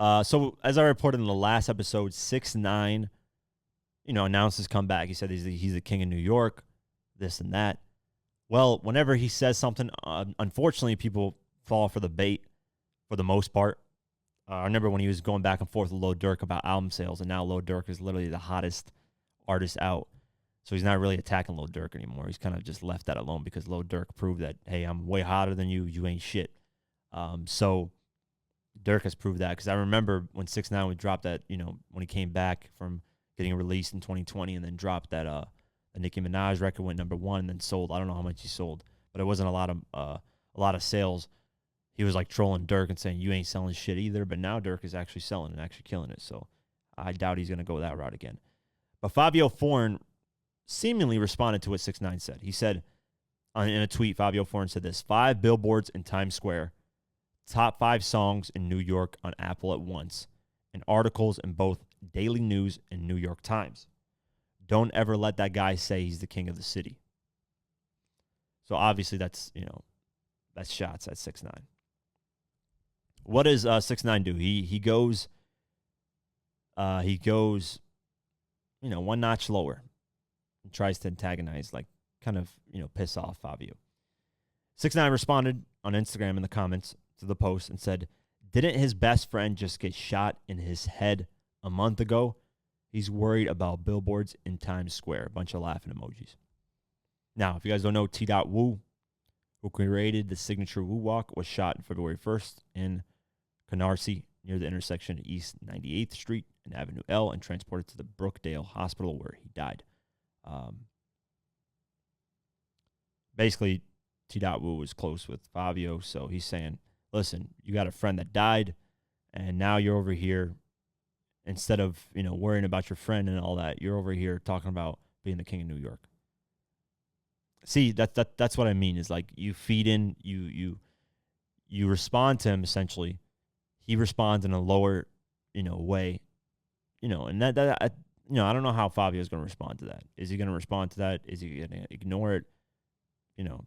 So as I reported in the last episode, 6ix9ine, announced his comeback. He said he's the king of New York, this and that. Well, whenever he says something, unfortunately, people fall for the bait for the most part. I remember when he was going back and forth with Lil Durk about album sales, and now Lil Durk is literally the hottest artist out. So he's not really attacking Lil Durk anymore. He's kind of just left that alone because Lil Durk proved that, hey, I'm way hotter than you. You ain't shit. So Durk has proved that, because I remember when 6ix9ine would drop that, when he came back from getting released in 2020 and then dropped that the Nicki Minaj record, went #1 and then sold. I don't know how much he sold, but it wasn't a lot of sales. He was like trolling Durk and saying, you ain't selling shit either. But now Durk is actually selling and actually killing it. So I doubt he's going to go that route again. But Fivio Foreign seemingly responded to what 6ix9ine said. He said in a tweet, Fivio Foreign said this: 5 billboards in Times Square, top 5 songs in New York on Apple at once, and articles in both Daily News and New York Times. Don't ever let that guy say he's the king of the city. So obviously that's shots at 6ix9ine. What does 6ix9ine do? He goes one notch lower and tries to antagonize, like kind of piss off Fivio. 6ix9ine responded on Instagram in the comments to the post and said, didn't his best friend just get shot in his head a month ago? He's worried about billboards in Times Square. A bunch of laughing emojis. Now, if you guys don't know, T.Woo, who created the signature Woo Walk, was shot on February 1st in Canarsie near the intersection of East 98th Street and Avenue L, and transported to the Brookdale Hospital where he died. Basically, T.Woo was close with Fivio, so he's saying, listen, you got a friend that died, and now you're over here, instead of worrying about your friend and all that, you're over here talking about being the king of New York. See, that's what I mean, is like you feed in, you respond to him essentially. He responds in a lower, way, and that I don't know how Fivio is going to respond to that. Is he going to respond to that? Is he going to ignore it?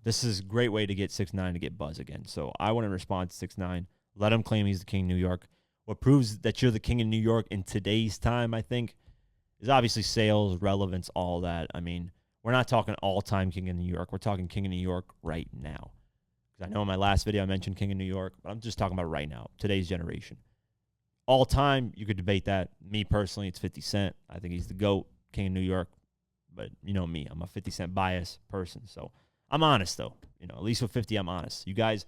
This is a great way to get 6ix9ine to get buzz again. So I want to respond to 6ix9ine. Let him claim he's the king of New York. What proves that you're the king of New York in today's time, I think, is obviously sales, relevance, all that. I mean, we're not talking all-time king of New York. We're talking king of New York right now. Because I know in my last video I mentioned king of New York, but I'm just talking about right now, today's generation. All time, you could debate that. Me personally, it's 50 Cent. I think he's the GOAT, king of New York. But you know me, I'm a 50 Cent bias person. So I'm honest, though. At least with 50, I'm honest. You guys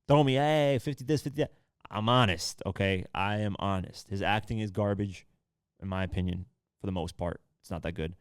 throw me, hey, 50 this, 50 that. I'm honest, okay? I am honest. His acting is garbage, in my opinion, for the most part. It's not that good.